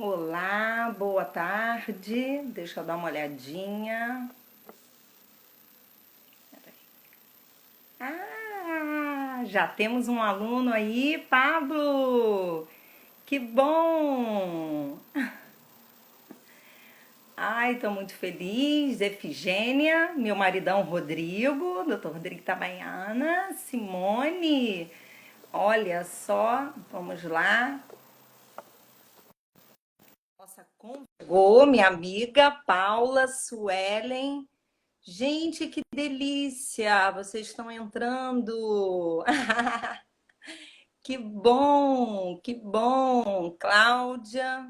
Olá, boa tarde. Deixa eu dar uma olhadinha. Ah, já temos um aluno aí, Pablo. Que bom! Ai, tô muito feliz. Efigênia, meu maridão Rodrigo, doutor Rodrigo Itabaiana, Simone. Olha só, vamos lá. Nossa, chegou minha amiga Paula Suelen. Gente, que delícia! Vocês estão entrando. Que bom, que bom. Cláudia,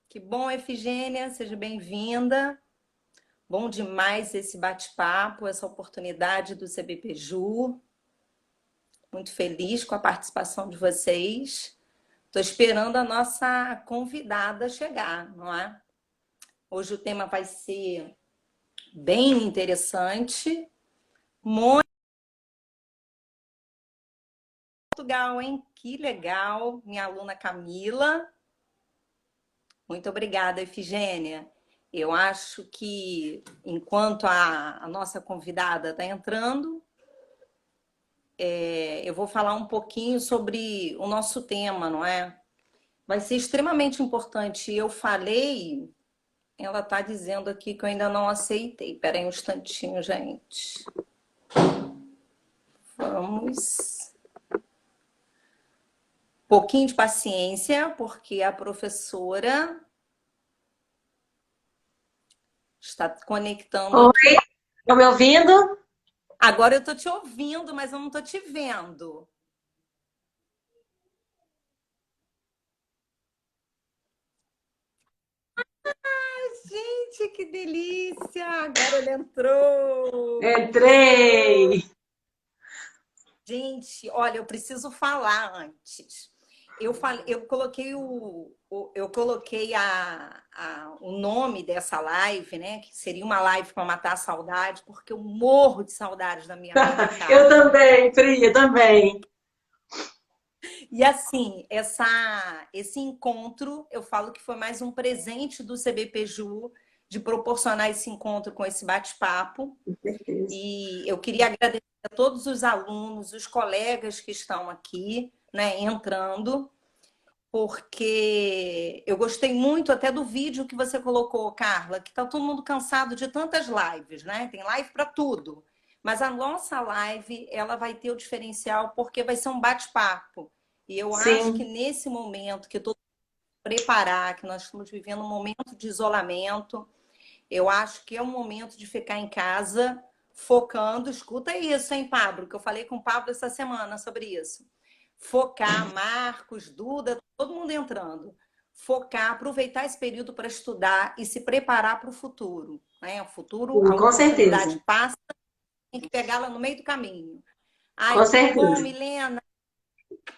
que bom, Efigênia, seja bem-vinda. Bom demais esse bate-papo, essa oportunidade do CBPJU. Muito feliz com a participação de vocês. Estou esperando a nossa convidada chegar, não é? Hoje o tema vai ser bem interessante. Muito Portugal, hein? Que legal, minha aluna Camila. Muito obrigada, Efigênia. Eu acho que enquanto a nossa convidada está entrando, eu vou falar um pouquinho sobre o nosso tema, não é? Vai ser extremamente importante. Eu falei, ela está dizendo aqui que eu ainda não aceitei. Espera aí um instantinho, gente. Vamos. Pouquinho de paciência, porque a professora está conectando Oi, aqui. estão me ouvindo? Agora eu estou te ouvindo, mas eu não estou te vendo. Gente, que delícia! Agora ele entrou. Entrei! Gente, olha, eu preciso falar antes. Eu coloquei eu coloquei o nome dessa live, né? Que seria uma live para matar a saudade, porque eu morro de saudades da minha amiga Eu Carla. também, Pri, eu também. E assim, esse encontro, eu falo que foi mais um presente do CBPJU de proporcionar esse encontro com esse bate-papo. Com certeza. E eu queria agradecer a todos os alunos, os colegas que estão aqui, né, entrando, porque eu gostei muito até do vídeo que você colocou, Carla, que está todo mundo cansado de tantas lives, né? Tem live para tudo. Mas a nossa live, ela vai ter o diferencial porque vai ser um bate-papo. E eu acho que Sim, nesse momento que todo mundo preparar, que nós estamos vivendo um momento de isolamento, eu acho que é o momento de ficar em casa focando. Escuta isso, hein, Pablo? Que eu falei com o Pablo essa semana sobre isso. Focar, Marcos, Duda, todo mundo entrando. Focar, aproveitar esse período para estudar e se preparar para o futuro. Né? O futuro, sim, a com oportunidade certeza. passa, tem que pegá-la no meio do caminho. Ai, Com que bom, certeza. Milena.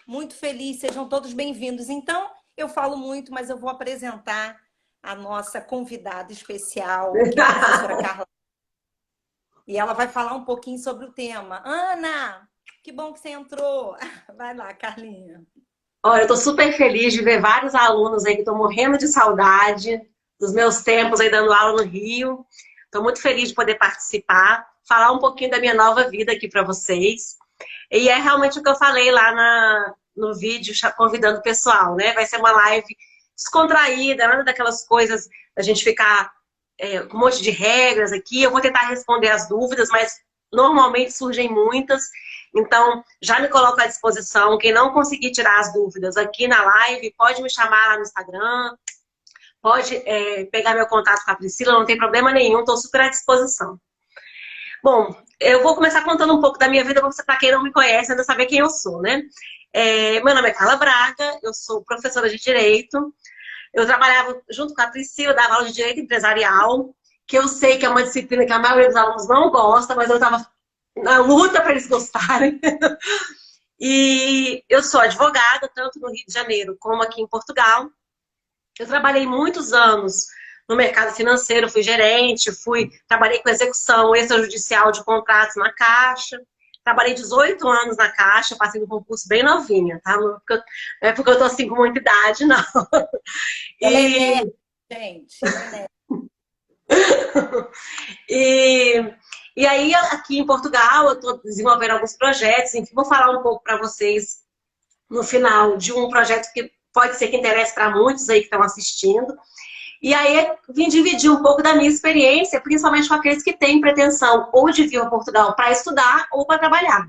Muito feliz, sejam todos bem-vindos. Então, eu falo muito, mas eu vou apresentar a nossa convidada especial, que é a professora Carla, e ela vai falar um pouquinho sobre o tema. Ana, que bom que você entrou. Vai lá, Carlinha. Olha, eu tô super feliz de ver vários alunos aí que estão morrendo de saudade dos meus tempos aí dando aula no Rio. Estou muito feliz de poder participar, falar um pouquinho da minha nova vida aqui para vocês. E é realmente o que eu falei lá no vídeo, convidando o pessoal, né? Vai ser uma live descontraída, nada daquelas coisas da gente ficar com um monte de regras aqui. Eu vou tentar responder as dúvidas, mas normalmente surgem muitas. Então, já me coloco à disposição. Quem não conseguir tirar as dúvidas aqui na live, pode me chamar lá no Instagram, pode pegar meu contato com a Priscila, não tem problema nenhum, estou super à disposição. Bom, eu vou começar contando um pouco da minha vida, para quem não me conhece, ainda saber quem eu sou, né? Meu nome é Carla Braga, eu sou professora de Direito. Eu trabalhava junto com a Priscila, dava aula de Direito Empresarial, que eu sei que é uma disciplina que a maioria dos alunos não gosta, mas eu estava na luta para eles gostarem. E eu sou advogada, tanto no Rio de Janeiro como aqui em Portugal. Eu trabalhei muitos anos no mercado financeiro, fui gerente, trabalhei com execução extrajudicial de contratos na Caixa. trabalhei 18 anos na Caixa, passei no concurso bem novinha, tá? Não é porque eu tô assim com muita idade, não. Ela é E, nerd, gente. Ela é nerd. e, e aí, aqui em Portugal, eu estou desenvolvendo alguns projetos, enfim, vou falar um pouco para vocês no final de um projeto que pode ser que interesse para muitos aí que estão assistindo. E aí, vim dividir um pouco da minha experiência, principalmente com aqueles que têm pretensão ou de vir a Portugal para estudar ou para trabalhar.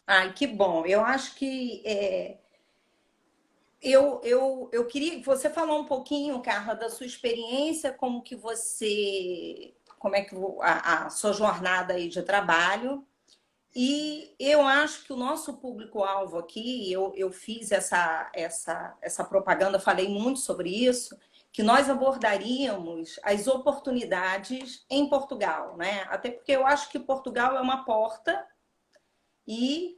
Ai, que bom. Eu acho que eu queria que você falou um pouquinho, Carla, da sua experiência, como é que a sua jornada aí de trabalho. E eu acho que o nosso público-alvo aqui, eu fiz essa propaganda, falei muito sobre isso, que nós abordaríamos as oportunidades em Portugal, né? Até porque eu acho que Portugal é uma porta e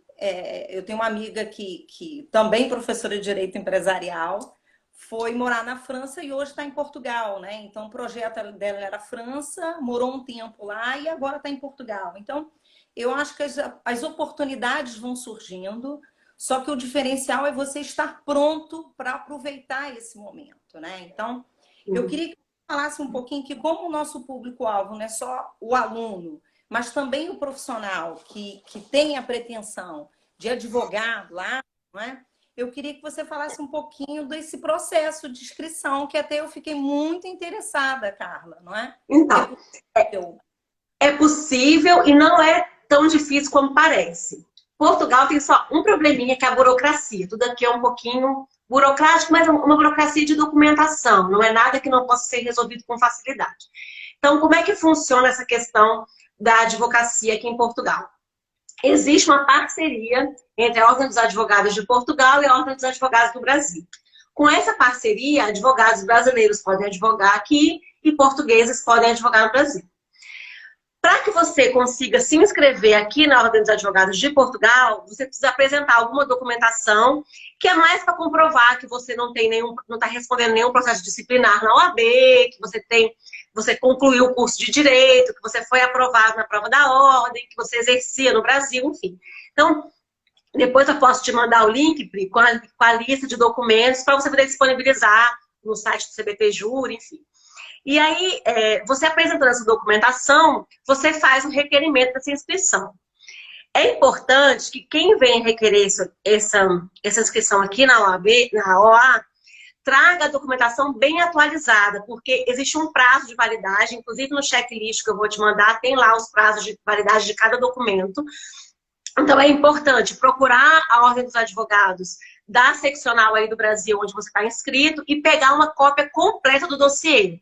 eu tenho uma amiga que também professora de Direito Empresarial, foi morar na França e hoje está em Portugal, né? Então o projeto dela era França, morou um tempo lá e agora está em Portugal. Então eu acho que as oportunidades vão surgindo, só que o diferencial é você estar pronto para aproveitar esse momento, né? Então eu queria que você falasse um pouquinho que como o nosso público-alvo não é só o aluno, mas também o profissional que tem a pretensão de advogar lá, não é? Eu queria que você falasse um pouquinho desse processo de inscrição, que até eu fiquei muito interessada, Carla, não é? Então, é possível e não é tão difícil como parece. Portugal tem só um probleminha, que é a burocracia. Tudo aqui é um pouquinho burocrático, mas é uma burocracia de documentação. Não é nada que não possa ser resolvido com facilidade. Então, como é que funciona essa questão da advocacia aqui em Portugal? Existe uma parceria entre a Ordem dos Advogados de Portugal e a Ordem dos Advogados do Brasil. Com essa parceria, advogados brasileiros podem advogar aqui e portugueses podem advogar no Brasil. Para que você consiga se inscrever aqui na Ordem dos Advogados de Portugal, você precisa apresentar alguma documentação que é mais para comprovar que você não está respondendo nenhum processo disciplinar na OAB, que você concluiu o curso de Direito, que você foi aprovado na prova da ordem, que você exercia no Brasil, enfim. Então, depois eu posso te mandar o link, Pri, com a lista de documentos para você poder disponibilizar no site do CBT Júri, enfim. E aí, você apresentando essa documentação, você faz o requerimento dessa inscrição. É importante que quem vem requerer essa inscrição aqui na OAB, na OA, traga a documentação bem atualizada, porque existe um prazo de validade, inclusive no checklist que eu vou te mandar, tem lá os prazos de validade de cada documento. Então, é importante procurar a Ordem dos Advogados da seccional aí do Brasil, onde você está inscrito, e pegar uma cópia completa do dossiê.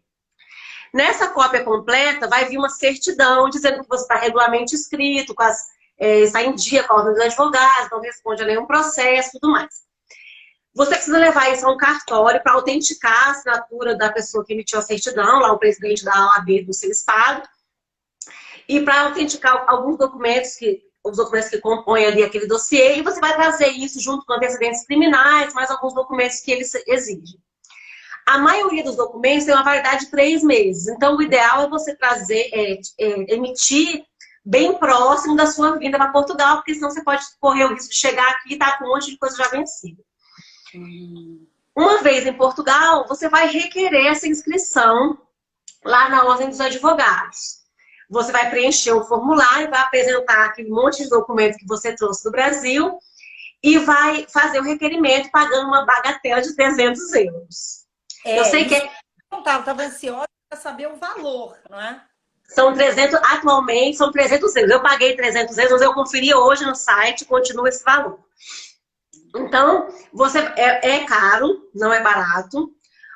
Nessa cópia completa, vai vir uma certidão dizendo que você está regularmente inscrito, está em dia com a Ordem dos Advogados, não responde a nenhum processo e tudo mais. Você precisa levar isso a um cartório para autenticar a assinatura da pessoa que emitiu a certidão, lá o presidente da OAB do seu estado, e para autenticar alguns documentos os documentos que compõem ali aquele dossiê, e você vai trazer isso junto com antecedentes criminais, mais alguns documentos que eles exigem. A maioria dos documentos tem uma validade de 3 meses. Então, o ideal é você emitir bem próximo da sua vinda para Portugal, porque senão você pode correr o risco de chegar aqui e estar com um monte de coisa já vencida. Uma vez em Portugal, você vai requerer essa inscrição lá na Ordem dos Advogados. Você vai preencher um formulário, vai apresentar aquele monte de documentos que você trouxe do Brasil e vai fazer o requerimento pagando uma bagatela de 300 euros. Eu sei que eu estava ansiosa para saber o valor, não é? Atualmente são 300 euros. Eu paguei 300 euros, mas eu conferi hoje no site, continua esse valor. Então, é caro, não é barato,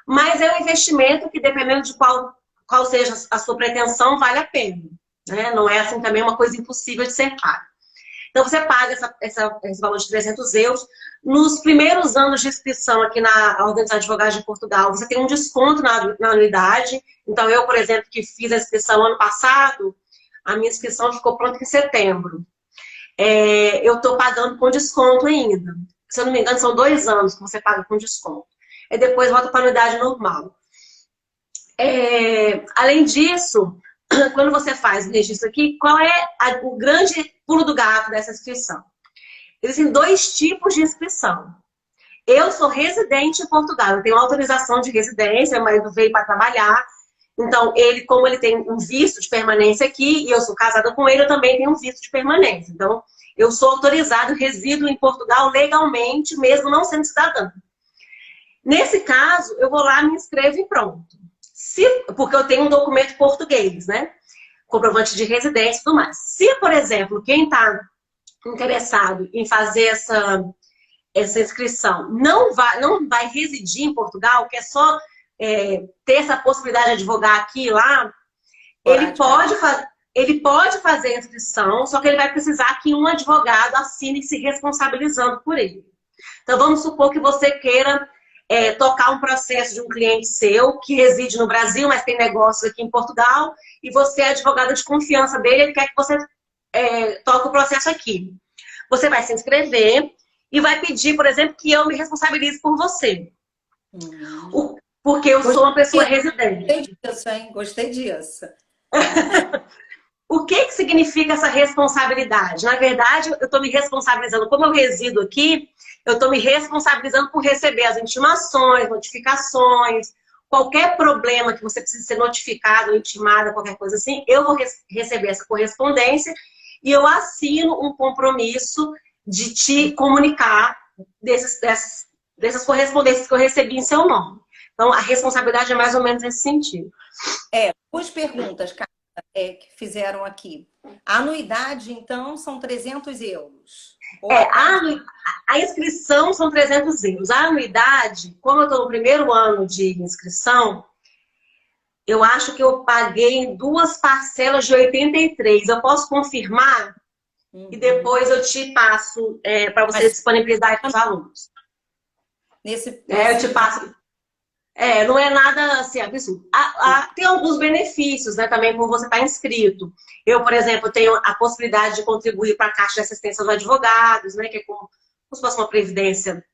mas é um investimento que, dependendo de qual seja a sua pretensão, vale a pena. Né? Não é assim também uma coisa impossível de ser paga. Então, você paga esse valor de 300 euros. Nos primeiros anos de inscrição aqui na Ordem dos Advogados de Portugal, você tem um desconto na anuidade. Então, eu, por exemplo, que fiz a inscrição ano passado, a minha inscrição ficou pronta em setembro. Eu estou pagando com desconto ainda. Se eu não me engano, são 2 anos que você paga com desconto. E depois volta para a anuidade normal. Além disso, quando você faz o registro aqui, qual é o grande pulo do gato dessa inscrição? Existem dois tipos de inscrição. Eu sou residente em Portugal, eu tenho autorização de residência, mas eu veio para trabalhar. Então, como ele tem um visto de permanência aqui, e eu sou casada com ele, eu também tenho um visto de permanência. Então, eu sou autorizado, resido em Portugal legalmente, mesmo não sendo cidadã. Nesse caso, eu vou lá, me inscrevo e pronto. Porque eu tenho um documento português, né? Comprovante de residência e tudo mais. Se, por exemplo, quem está interessado em fazer essa inscrição não vai residir em Portugal, quer só ter essa possibilidade de advogar aqui e lá, ele pode fazer a inscrição, só que ele vai precisar que um advogado assine se responsabilizando por ele. Então, vamos supor que você queira tocar um processo de um cliente seu que reside no Brasil, mas tem negócio aqui em Portugal, e você é advogada de confiança dele, ele quer que você toque o processo aqui. Você vai se inscrever e vai pedir, por exemplo, que eu me responsabilize por você. Porque eu sou uma pessoa residente. Gostei disso, hein? Gostei disso. O que significa essa responsabilidade? Na verdade, eu estou me responsabilizando, como eu resido aqui, eu estou me responsabilizando por receber as intimações, notificações, qualquer problema que você precise ser notificado, intimada, qualquer coisa assim, eu vou receber essa correspondência e eu assino um compromisso de te comunicar dessas correspondências que eu recebi em seu nome. Então, a responsabilidade é mais ou menos nesse sentido. Duas perguntas, Carla, que fizeram aqui. A anuidade, então, são 300 euros. A inscrição são 300 euros. A anuidade, como eu estou no primeiro ano de inscrição, eu acho que eu paguei em 2 parcelas de 83. Eu posso confirmar e depois eu te passo para você disponibilizar para os alunos. Eu te passo. Não é nada assim absurdo. Tem alguns benefícios, né, também por você estar inscrito. Eu, por exemplo, tenho a possibilidade de contribuir para a Caixa de Assistência dos Advogados, né, que é como se fosse uma previdência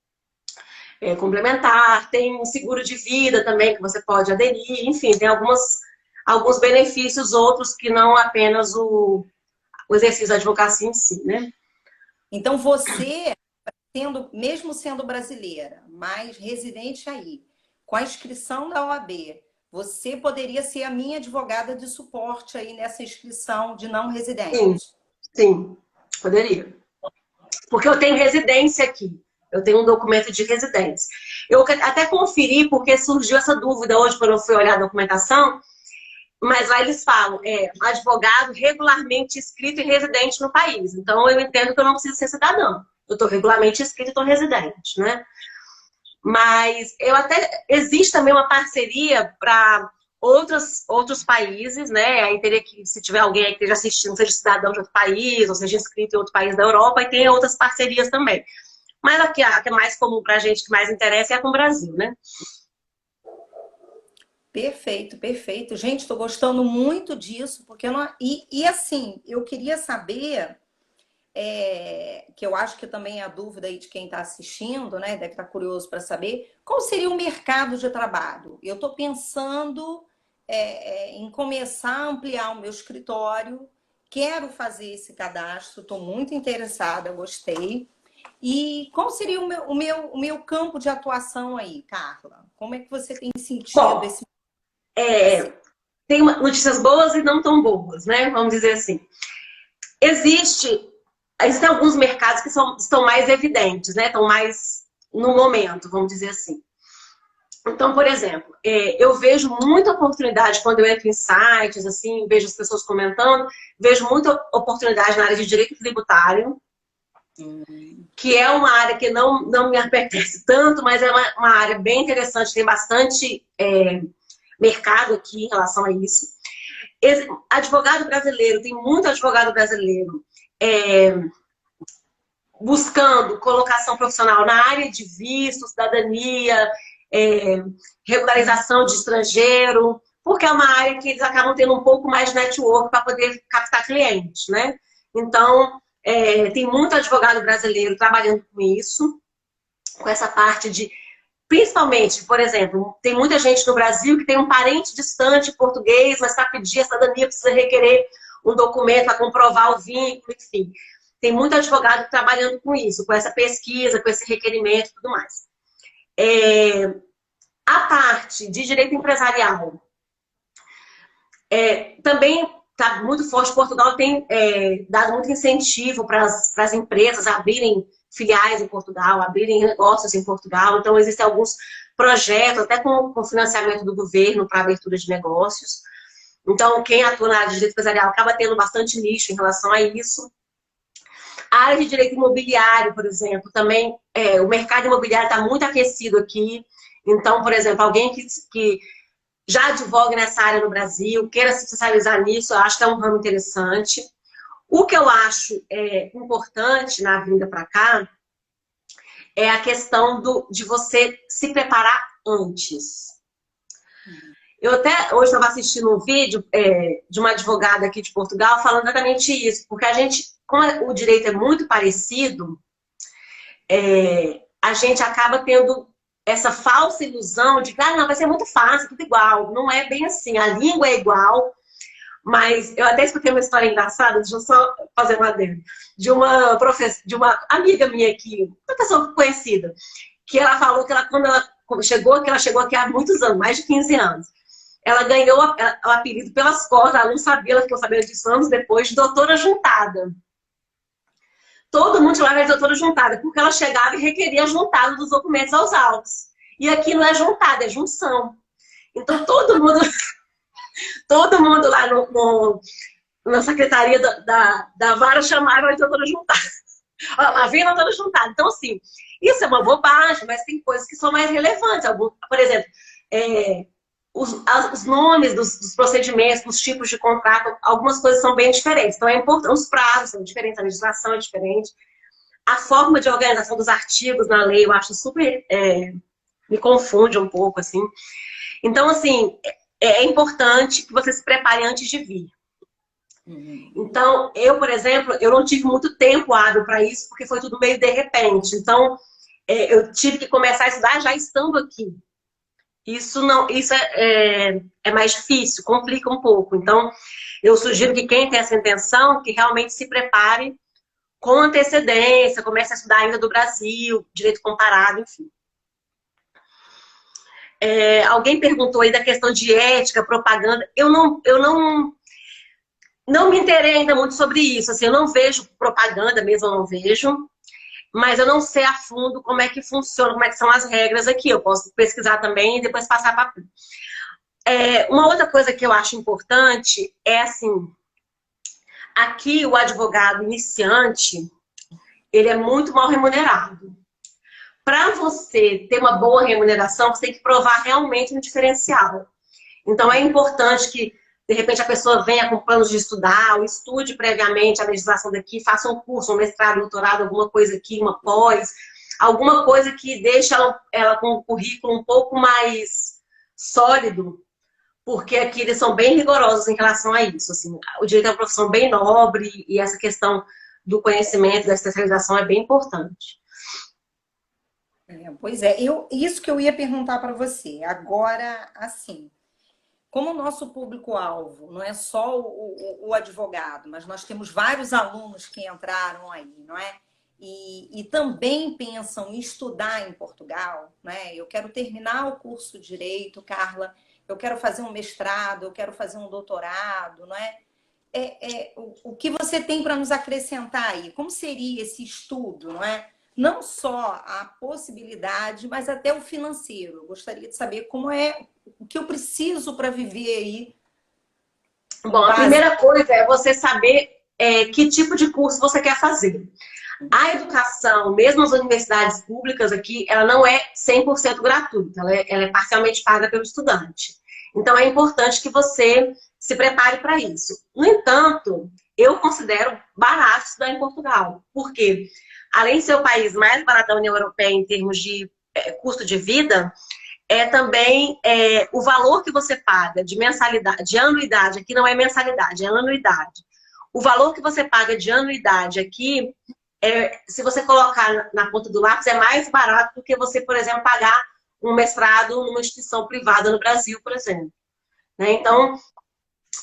complementar. Tem um seguro de vida também que você pode aderir. Enfim, tem alguns benefícios outros que não apenas o exercício da advocacia em si, né? Então, você, mesmo sendo brasileira, mas residente aí, com a inscrição da OAB, você poderia ser a minha advogada de suporte aí nessa inscrição de não residente? Sim, poderia. Porque eu tenho residência aqui. Eu tenho um documento de residência. Eu até conferi, porque surgiu essa dúvida hoje quando eu fui olhar a documentação, mas lá eles falam, advogado regularmente inscrito e residente no país. Então, eu entendo que eu não preciso ser cidadão. Eu estou regularmente inscrito e estou residente, né? Mas existe também uma parceria para outros países, né? Aí teria que, se tiver alguém aí que esteja assistindo, seja cidadão de outro país, ou seja inscrito em outro país da Europa, e tem outras parcerias também. Mas a que é mais comum para a gente, que mais interessa, é a com o Brasil, né? Perfeito, perfeito. Gente, estou gostando muito disso, porque eu não... E assim, eu queria saber... que eu acho que também é a dúvida aí de quem está assistindo, né? Deve estar curioso para saber qual seria o mercado de trabalho. Eu estou pensando em começar a ampliar o meu escritório, quero fazer esse cadastro, estou muito interessada, gostei. E qual seria o meu campo de atuação aí, Carla? Como é que você tem sentido esse... Tem notícias boas e não tão boas, né? Vamos dizer assim. Existem alguns mercados que estão mais evidentes, né? Estão mais no momento, vamos dizer assim. Então, por exemplo, eu vejo muita oportunidade quando eu entro em sites, assim, vejo as pessoas comentando, vejo muita oportunidade na área de direito tributário, que é uma área que não me apetece tanto, mas é uma área bem interessante, tem bastante mercado aqui em relação a isso. Advogado brasileiro, tem muito advogado brasileiro buscando colocação profissional na área de visto, cidadania, regularização de estrangeiro, porque é uma área que eles acabam tendo um pouco mais de network para poder captar clientes, né? Então, tem muito advogado brasileiro trabalhando com isso, com essa parte de principalmente, por exemplo, tem muita gente no Brasil que tem um parente distante português, mas para pedir a cidadania precisa requerer um documento para comprovar o vínculo, enfim. Tem muito advogado trabalhando com isso, com essa pesquisa, com esse requerimento e tudo mais. A parte de direito empresarial também está muito forte. Portugal tem dado muito incentivo para as empresas abrirem filiais em Portugal, abrirem negócios em Portugal. Então, existem alguns projetos, até com financiamento do governo para abertura de negócios. Então, quem atua na área de direito empresarial acaba tendo bastante nicho em relação a isso. A área de direito imobiliário, por exemplo, também, o mercado imobiliário está muito aquecido aqui. Então, por exemplo, alguém que já advoga nessa área no Brasil, queira se especializar nisso, eu acho que é um ramo interessante. O que eu acho importante na vinda para cá é a questão de você se preparar antes. Eu até hoje estava assistindo um vídeo de uma advogada aqui de Portugal falando exatamente isso, porque a gente, como o direito é muito parecido, a gente acaba tendo essa falsa ilusão de que não, vai ser muito fácil, tudo igual. Não é bem assim, a língua é igual, mas eu até escutei uma história engraçada, deixa eu só fazer uma adendo, de uma amiga minha aqui, uma pessoa conhecida, que ela falou que quando ela chegou aqui há muitos anos, mais de 15 anos, ela ganhou o apelido pelas costas, ela não sabia, ela ficou sabendo disso anos depois, de doutora juntada. Todo mundo chamava de doutora juntada, porque ela chegava e requeria a juntada dos documentos aos autos. E aqui não é juntada, é junção. Então todo mundo lá na secretaria da vara chamava ela de doutora juntada. Lá vem a doutora juntada. Então, assim, isso é uma bobagem, mas tem coisas que são mais relevantes. Por exemplo, os nomes dos procedimentos, dos tipos de contrato, algumas coisas são bem diferentes. Então, é importante, os prazos são diferentes, a legislação é diferente. A forma de organização dos artigos na lei, eu acho super... me confunde um pouco, assim. Então, assim, é importante que você se prepare antes de vir. Então, eu, por exemplo, eu não tive muito tempo hábil para isso, porque foi tudo meio de repente. Então, eu tive que começar a estudar já estando aqui. Isso é mais difícil, complica um pouco. Então, eu sugiro que quem tem essa intenção, que realmente se prepare com antecedência, comece a estudar ainda do Brasil, direito comparado, enfim. Alguém perguntou aí da questão de ética, propaganda. Eu não me interei ainda muito sobre isso. Assim, eu não vejo propaganda mesmo, eu não vejo. Mas eu não sei a fundo como é que funciona, como é que são as regras aqui. Eu posso pesquisar também e depois passar para... uma outra coisa que eu acho importante é assim, aqui o advogado iniciante, ele é muito mal remunerado. Para você ter uma boa remuneração, você tem que provar realmente um diferencial. Então é importante que, de repente, a pessoa venha com planos de estudar, ou estude previamente a legislação daqui, faça um curso, um mestrado, doutorado, alguma coisa aqui, uma pós, alguma coisa que deixe ela com um currículo um pouco mais sólido, porque aqui eles são bem rigorosos em relação a isso. Assim, o direito é uma profissão bem nobre e essa questão do conhecimento, da especialização é bem importante. Pois é, isso que eu ia perguntar para você. Agora, assim... Como o nosso público-alvo não é só o advogado, mas nós temos vários alunos que entraram aí, não é? E também pensam em estudar em Portugal, né? Eu quero terminar o curso de Direito, Carla, eu quero fazer um mestrado, eu quero fazer um doutorado, não é? O que você tem para nos acrescentar aí? Como seria esse estudo, não é? Não só a possibilidade, mas até o financeiro. Eu gostaria de saber como o que eu preciso para viver aí. Bom, a primeira coisa é você saber que tipo de curso você quer fazer. A educação, mesmo as universidades públicas aqui, ela não é 100% gratuita, ela é parcialmente paga pelo estudante. Então é importante que você se prepare para isso. No entanto, eu considero barato estudar em Portugal, porque além de ser o país mais barato da União Europeia em termos de custo de vida, também o valor que você paga de mensalidade, de anuidade, aqui não é mensalidade, é anuidade. O valor que você paga de anuidade aqui, se você colocar na ponta do lápis, é mais barato do que você, por exemplo, pagar um mestrado numa instituição privada no Brasil, por exemplo. Né? Então,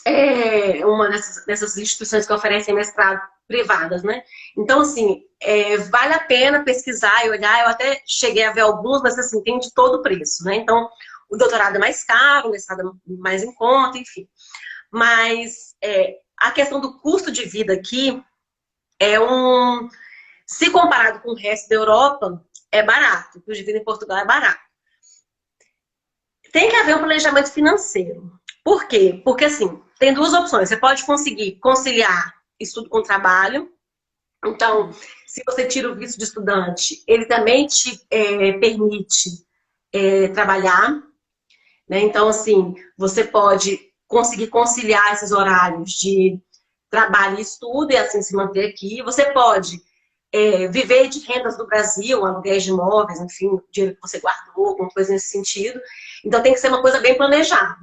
é uma dessas instituições que oferecem mestrado privadas, né? Então, assim, vale a pena pesquisar e olhar. Eu até cheguei a ver alguns, mas, assim, tem de todo preço, né? Então, o doutorado é mais caro, o mestrado é mais em conta, enfim. Mas a questão do custo de vida aqui se comparado com o resto da Europa, é barato. O custo de vida em Portugal é barato. Tem que haver um planejamento financeiro. Por quê? Porque, assim, tem duas opções. Você pode conseguir conciliar estudo com trabalho. Então, se você tira o visto de estudante, ele também te permite trabalhar. Né? Então, assim, você pode conseguir conciliar esses horários de trabalho e estudo e assim se manter aqui. Você pode viver de rendas do Brasil, aluguéis de imóveis, enfim, dinheiro que você guardou, alguma coisa nesse sentido. Então, tem que ser uma coisa bem planejada.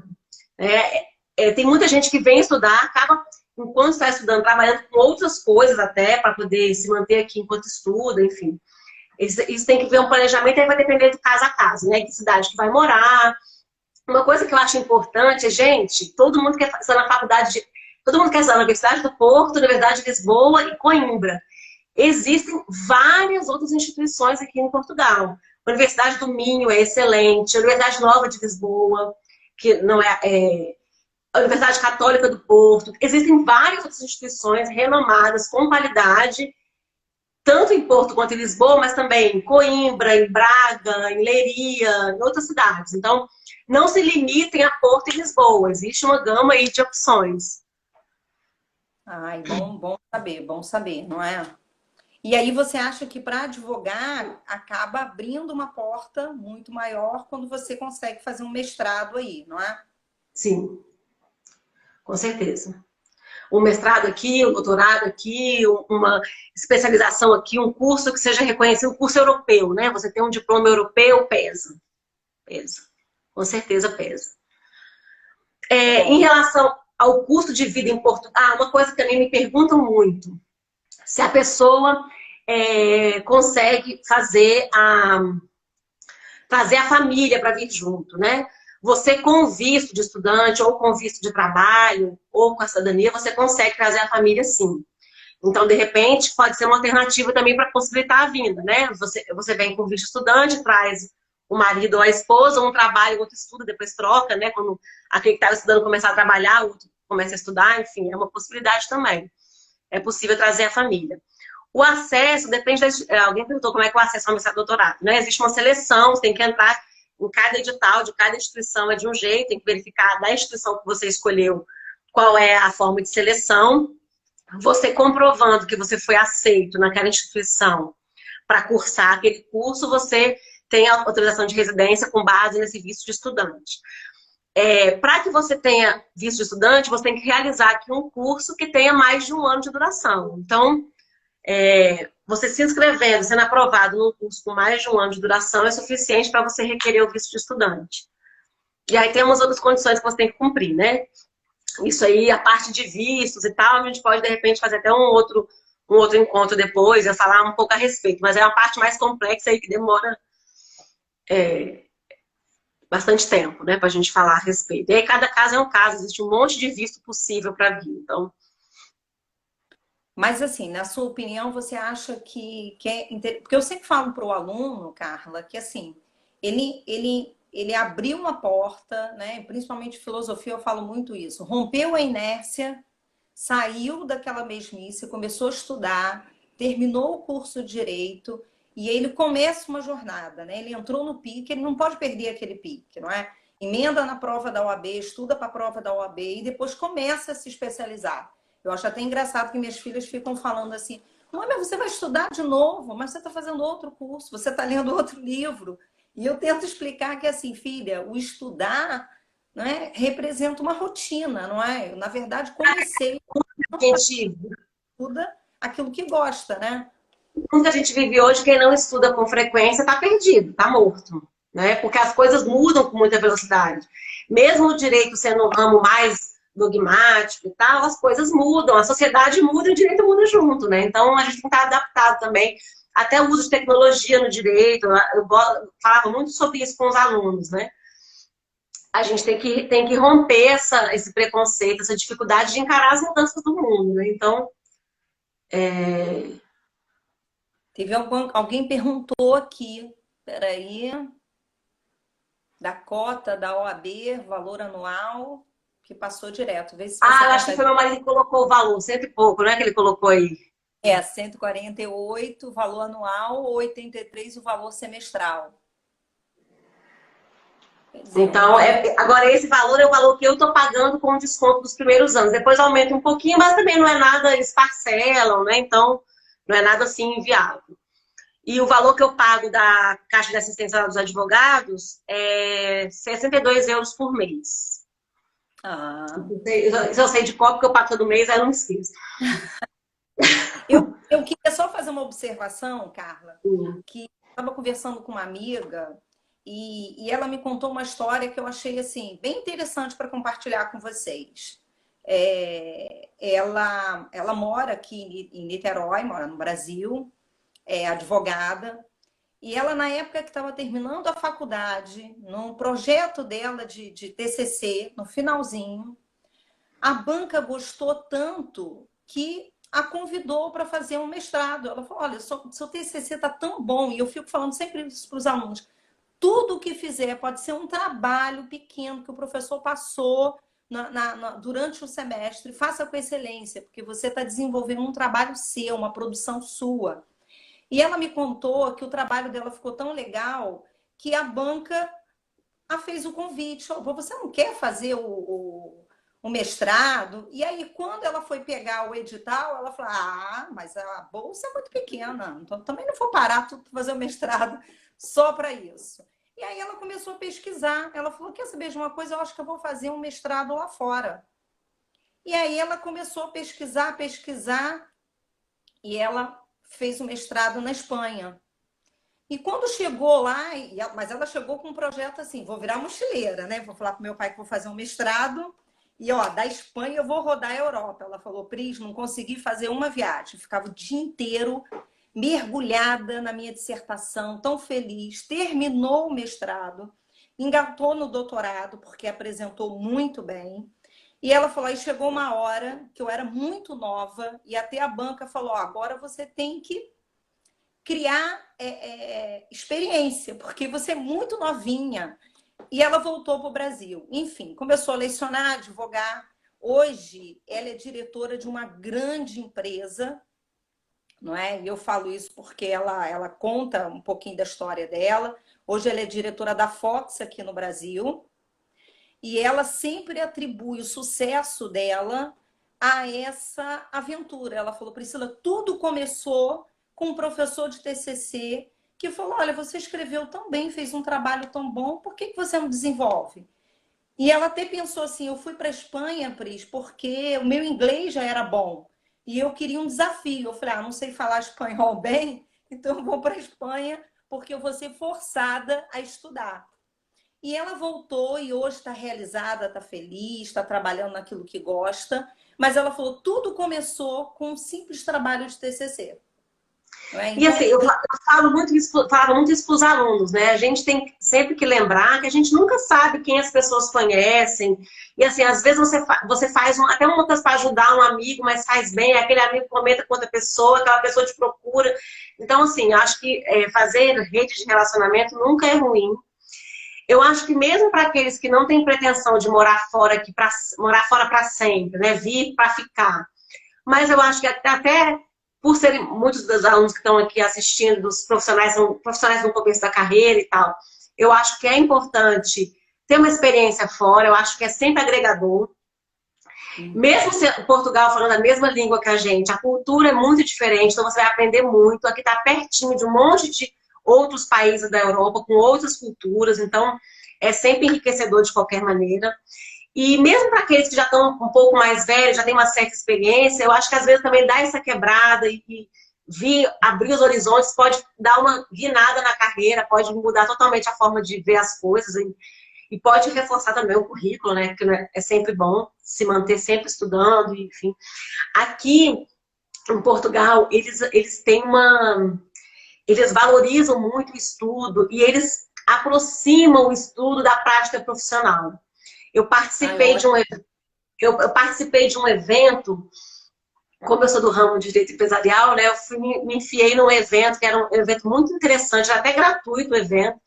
Tem muita gente que vem estudar, acaba, enquanto está estudando, trabalhando com outras coisas até, para poder se manter aqui enquanto estuda, enfim. Isso tem que ver um planejamento, aí vai depender de casa a casa, né? Que cidade que vai morar. Uma coisa que eu acho importante é, gente, todo mundo quer fazer na faculdade todo mundo quer estudar na Universidade do Porto, Universidade de Lisboa e Coimbra. Existem várias outras instituições aqui em Portugal. A Universidade do Minho é excelente, a Universidade Nova de Lisboa, que não a Universidade Católica do Porto. Existem várias outras instituições renomadas, com qualidade, tanto em Porto quanto em Lisboa, mas também em Coimbra, em Braga, em Leiria, em outras cidades. Então, não se limitem a Porto e Lisboa. Existe uma gama aí de opções. Ai, bom saber, não é? E aí você acha que para advogar acaba abrindo uma porta muito maior quando você consegue fazer um mestrado aí, não é? Sim, com certeza. Um mestrado aqui, um doutorado aqui, uma especialização aqui, um curso que seja reconhecido, um curso europeu, né? Você tem um diploma europeu, pesa. Pesa. Com certeza pesa. Em relação ao custo de vida em Portugal, uma coisa que também me perguntam muito. Se a pessoa consegue trazer a família para vir junto, né? Você com visto de estudante, ou com visto de trabalho, ou com a cidadania, você consegue trazer a família sim. Então, de repente, pode ser uma alternativa também para possibilitar a vinda, né? Você vem com visto de estudante, traz o marido ou a esposa, um trabalha, o outro estuda, depois troca, né? Quando aquele que estava estudando começar a trabalhar, o outro começa a estudar, enfim, é uma possibilidade também. É possível trazer a família. O acesso depende alguém perguntou como é que é o acesso ao mestrado e doutorado, né? Existe uma seleção, você tem que entrar em cada edital de cada instituição é de um jeito, tem que verificar da instituição que você escolheu qual é a forma de seleção. Você comprovando que você foi aceito naquela instituição para cursar aquele curso, você tem a autorização de residência com base nesse visto de estudante. Para que você tenha visto de estudante, você tem que realizar aqui um curso que tenha mais de 1 ano de duração. Então, você se inscrevendo, sendo aprovado num curso com mais de 1 ano de duração é suficiente para você requerer o visto de estudante. E aí tem umas outras condições que você tem que cumprir, né? Isso aí, a parte de vistos e tal, a gente pode, de repente, fazer até um outro encontro depois, eu falar um pouco a respeito. Mas é uma parte mais complexa aí que demora bastante tempo, né, para a gente falar a respeito. E aí, cada caso é um caso, existe um monte de visto possível para vir, então... Mas, assim, na sua opinião, você acha que porque eu sempre falo para o aluno, Carla, que, assim, ele abriu uma porta, né? Principalmente filosofia, eu falo muito isso. Rompeu a inércia, saiu daquela mesmice, começou a estudar, terminou o curso de Direito, e aí ele começa uma jornada, né? Ele entrou no pique, ele não pode perder aquele pique, não é? Emenda na prova da OAB, estuda para a prova da OAB e depois começa a se especializar. Eu acho até engraçado que minhas filhas ficam falando assim, mãe, mas você vai estudar de novo, mas você está fazendo outro curso, você está lendo outro livro. E eu tento explicar que, assim, filha, o estudar, não é, representa uma rotina, não é? Eu, na verdade, comecei a estuda aquilo que gosta, né? O mundo que a gente vive hoje, quem não estuda com frequência está perdido, está morto, né? Porque as coisas mudam com muita velocidade. Mesmo o direito sendo um ramo mais dogmático e tal, as coisas mudam, a sociedade muda e o direito muda junto, né? Então a gente tem que estar adaptado também até o uso de tecnologia no direito. Eu falava muito sobre isso com os alunos, né? A gente tem que romper esse preconceito, essa dificuldade de encarar as mudanças do mundo, né? Então, Teve alguém perguntou aqui, peraí, da cota da OAB, valor anual, que passou direto. Vê se você eu acho que consegue. foi meu marido que colocou o valor, cento e pouco, né? Que ele colocou aí. É, 148 o valor anual, ou 83 o valor semestral. Quer dizer, um Então, valor. agora esse valor é o valor que eu estou pagando com o desconto dos primeiros anos. Depois aumenta um pouquinho, mas também não é nada, eles parcelam, né? Então, não é nada assim inviável. E o valor que eu pago da Caixa de Assistência dos Advogados é 62 euros por mês. Ah. Isso eu sei de qual, porque eu pago todo mês, aí eu não me esqueço. Eu queria só fazer uma observação, Carla, Sim. que estava conversando com uma amiga e ela me contou uma história que eu achei assim bem interessante para compartilhar com vocês. Ela mora aqui em Niterói, mora no Brasil, é advogada, e ela, na época que estava terminando a faculdade, num projeto dela de TCC, no finalzinho, a banca gostou tanto que a convidou para fazer um mestrado. Ela falou: olha, seu TCC está tão bom, e eu fico falando sempre isso para os alunos: tudo o que fizer pode ser um trabalho pequeno que o professor passou durante o semestre, faça com excelência, porque você está desenvolvendo um trabalho seu, uma produção sua. E ela me contou que o trabalho dela ficou tão legal que a banca a fez o convite. Oh, você não quer fazer o mestrado? E aí, quando ela foi pegar o edital, ela falou: ah, mas a bolsa é muito pequena, então também não vou parar tudo para fazer o mestrado só para isso. E aí ela começou a pesquisar. Ela falou: quer saber de uma coisa? Eu acho que eu vou fazer um mestrado lá fora. E aí ela começou a pesquisar, e ela fez o mestrado na Espanha. E quando chegou lá, mas ela chegou com um projeto assim: vou virar mochileira, né? Vou falar pro meu pai que vou fazer um mestrado. E ó, da Espanha eu vou rodar a Europa. Ela falou: Pris, não consegui fazer uma viagem. Ficava o dia inteiro mergulhada na minha dissertação, tão feliz. Terminou o mestrado, engatou no doutorado, porque apresentou muito bem. E ela falou: aí chegou uma hora que eu era muito nova, e até a banca falou: ó, agora você tem que criar experiência, porque você é muito novinha. E ela voltou para o Brasil. Enfim, começou a lecionar, advogar. Hoje, ela é diretora de uma grande empresa, não é? E eu falo isso porque ela conta um pouquinho da história dela. Hoje, ela é diretora da Fox aqui no Brasil. E ela sempre atribui o sucesso dela a essa aventura. Ela falou: Priscila, tudo começou com um professor de TCC que falou: olha, você escreveu tão bem, fez um trabalho tão bom, por que você não desenvolve? E ela até pensou assim: eu fui para a Espanha, Pris, porque o meu inglês já era bom e eu queria um desafio. Eu falei: não sei falar espanhol bem, então eu vou para a Espanha porque eu vou ser forçada a estudar. E ela voltou e hoje está realizada, está feliz, está trabalhando naquilo que gosta. Mas ela falou: tudo começou com um simples trabalho de TCC. E Então, assim, eu falava muito isso para os alunos, né? A gente tem sempre que lembrar que a gente nunca sabe quem as pessoas conhecem. E assim, às vezes você faz até uma coisa para ajudar um amigo, mas faz bem, aquele amigo comenta com outra pessoa, aquela pessoa te procura. Então, assim, eu acho que fazer rede de relacionamento nunca é ruim. Eu acho que mesmo para aqueles que não têm pretensão de morar fora morar fora para sempre, né? Vir para ficar. Mas eu acho que até por serem muitos dos alunos que estão aqui assistindo, dos profissionais, são profissionais no começo da carreira e tal, eu acho que é importante ter uma experiência fora, eu acho que é sempre agregador. Mesmo Portugal falando a mesma língua que a gente, a cultura é muito diferente, então você vai aprender muito. Aqui está pertinho de um monte de outros países da Europa, com outras culturas, então é sempre enriquecedor de qualquer maneira. E mesmo para aqueles que já estão um pouco mais velhos, já têm uma certa experiência, eu acho que às vezes também dá essa quebrada e abrir os horizontes pode dar uma guinada na carreira, pode mudar totalmente a forma de ver as coisas e pode reforçar também o currículo, né? Porque é sempre bom se manter sempre estudando, enfim. Aqui em Portugal, eles têm eles valorizam muito o estudo e eles aproximam o estudo da prática profissional. Eu Ai, participei de ótimo. um, eu participei de um evento, como eu sou do ramo de direito empresarial, né, eu me enfiei num evento que era um evento muito interessante, era até gratuito o evento,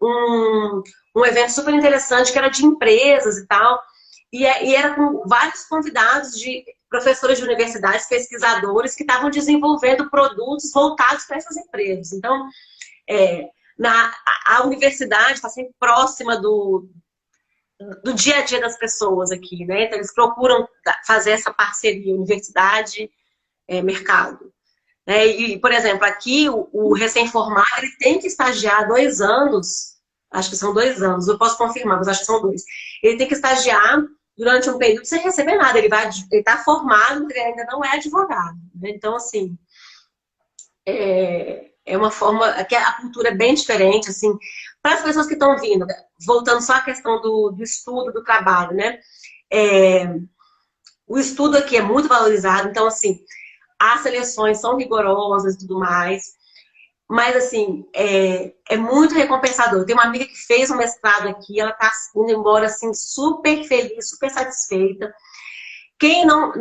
um, um evento super interessante que era de empresas e tal, e era com vários convidados de professores de universidades, pesquisadores que estavam desenvolvendo produtos voltados para essas empresas. Então, é, a universidade está sempre próxima do dia a dia das pessoas aqui, né? Então, eles procuram fazer essa parceria universidade, mercado. Né? E, por exemplo, aqui o recém-formado ele tem que estagiar 2 anos, acho que são 2 anos, eu posso confirmar, mas acho que são 2. Ele tem que estagiar durante um período sem receber nada, ele está formado, mas ele ainda não é advogado. Né? Então, assim, é uma forma, que a cultura é bem diferente, assim, para as pessoas que estão vindo, voltando só à questão do estudo, do trabalho, né? É, o estudo aqui é muito valorizado, então, assim, as seleções são rigorosas e tudo mais, mas, assim, é muito recompensador. Eu tenho uma amiga que fez um mestrado aqui, ela está indo embora, assim, super feliz, super satisfeita. Quem não